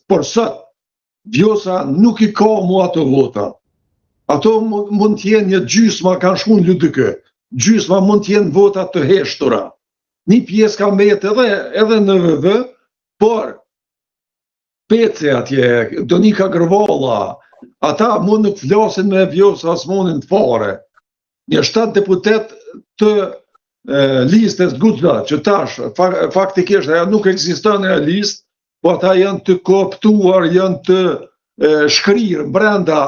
por sot Vjosa nuk i ka mu ato vota. Ato mund t'jenë një gjysma kanë shku në LDK, gjysma mund t'jenë vota të heshtura. Një pjesë ka mbetë edhe në VV, por Pece atje, Donika Gërvalla, ata mund nuk flasin me Vjosa Osmanin të fare. Një 7 deputet të listës Guxha, që tash faktikisht ajo nuk ekziston në listë, po ata janë të kooptuar, janë të shkrirë brenda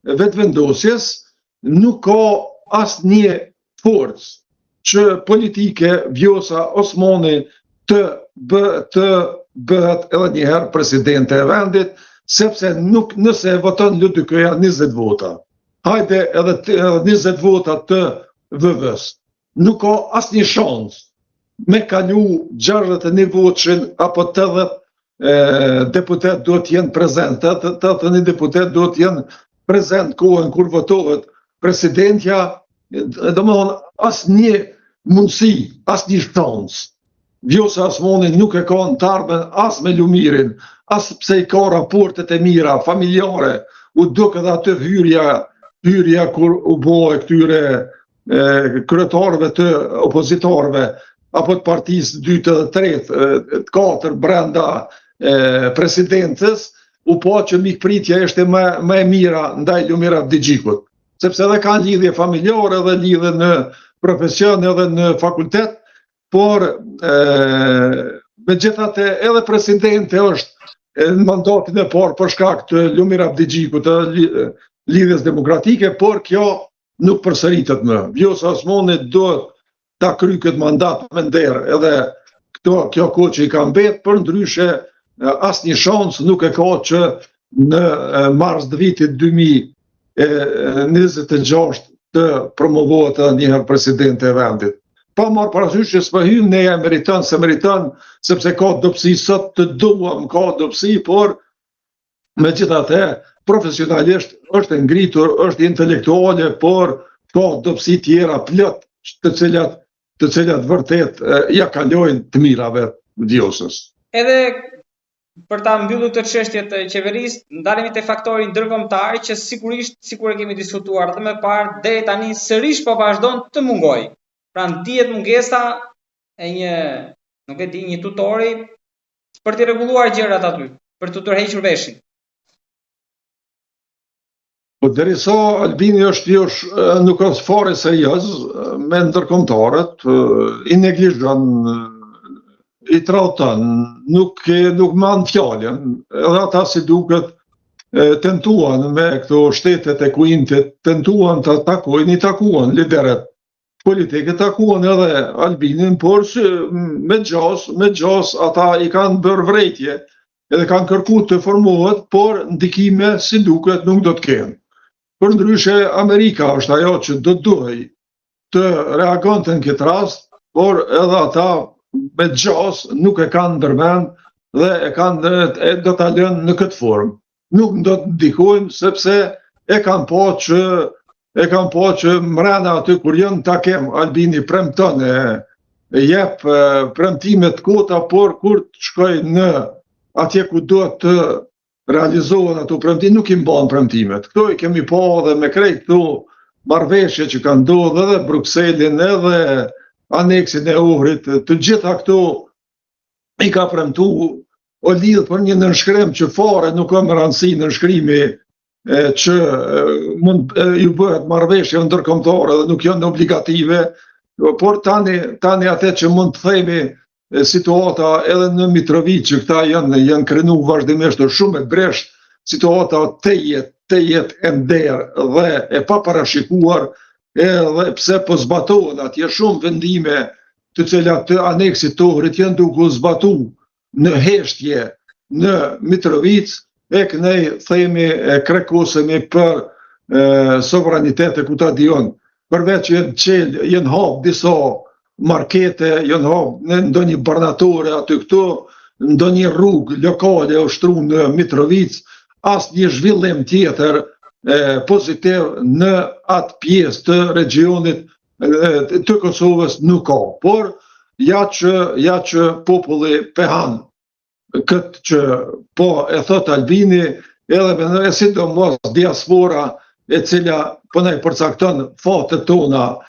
vetëvendosjes, nuk ka asnjë forcë që politike Vjosa Osmani të bëhet edhe njëherë presidente e vendit, sepse nuk nëse voton LDK-ja 20 vota. Hajde edhe 20 vota të VV-s. Nuk ka asnjë shans me kalu 61 votshin apo 80 deputet do t'jenë prezent, 81 deputet do t'jenë prezent kohën kur votohet presidentja, domethënë asnjë mundësi, asnjë shans. Vjosa Osmani nuk e ka në tarmen as me Lumirin, as pse i ka raportet e mira, familjare, u duket atë hyrja kur u bëhe këtyre kryetarëve të opozitorëve, apo të partisë 2 të 3, 4 brenda presidentës, u po që mikpritja ishte më e mira ndaj Lumir Abdixhikut, sepse edhe kanë lidhje familjare, edhe lidhje në profesion, edhe në fakultet, por megjithatë edhe presidenti është në mandatin e parë për shkak të Lumir Abdixhikut, të lidhjes demokratike, por kjo nuk përsëritet më. Vjosa Osmani duhet ta kryej këtë mandat me nder, edhe kjo kohë që i ka mbet, për ndryshe asnjë shans nuk e ka që në mars të vitit 2026 të promovohet edhe njëherë presidente e vendit. Pa marrë parasysh që s'po hyn ne meriton, sepse ka dobësi sot të duam, ka dobësi, por megjithatë profesionalisht është ngritur, është intelektuale, por ka dobësi tjera plot të cilat vërtet ja kalojnë të mirave Vjosës. Edhe për ta mbyllur të çështjet të qeverisë, ndalemi te faktori ndërkombëtar që sigurisht, sikur e kemi diskutuar edhe më parë, deri tani sërish po vazhdon të mungojë. Pra ndihet mungesa e një tutori për të rregulluar gjërat aty, për të tërhequr veshin. Po derisa Albini nuk është fare serioz me ndërkombëtarët, i neglizhon, i tradhton, nuk mban fjalën, edhe ata si duket tentuan me këto shtetet e kuintit, tentuan të takojnë, i takuan lideret politike, takuan edhe Albinin, por me gjas ata i kanë bërë vrejtje, edhe kanë kërkuar të formohet, por ndikime si duket nuk do të kenë. Për ndryshe, Amerika është ajo që do duhej të reagonte në këtë rast, por edhe ata me gjas nuk e kanë ndërmend dhe do ta lënë në këtë formë. Nuk do të ndikojnë sepse e kanë po që mrena aty kur janë takem Albini premton, jep premtimet kota, por kur të shkoj në atje ku duhet të realizohen ato premtime, nuk i mban premtimet. Këto i kemi pa edhe me krejt këto marrëveshje që kanë ndodhur edhe Brukselin, edhe aneksin e Ohrit, të gjitha këto i ka premtu o lidh për një nënshkrim që fare nuk ka më rëndësi nënshkrimi që mund ju bëhet marrëveshje ndërkombëtare dhe nuk janë obligative, por tani atë që mund të themi situata edhe në Mitrovic, që këta janë krenu vazhdimisht shumë e bresht, situata të jetë e nder dhe e paparashikuar, edhe pse po zbatohen atje shumë vendime të cilat të aneksit të Ohrit janë duke zbatu në heshtje në Mitrovic, e kënej themi krekosemi për sovranitetet ku ta dion, përveç janë hap disa markete, janë hap në ndonjë barnatore aty këtu, ndonjë rrugë lokale ushtru në Mitrovic, asnjë zhvillim tjetër pozitiv në atë pjesë të regionit të Kosovës nuk ka. Por ja që populli pehan këtë që po e thot Albini, edhe e sidomos diaspora e cila po na i përcakton fatet tona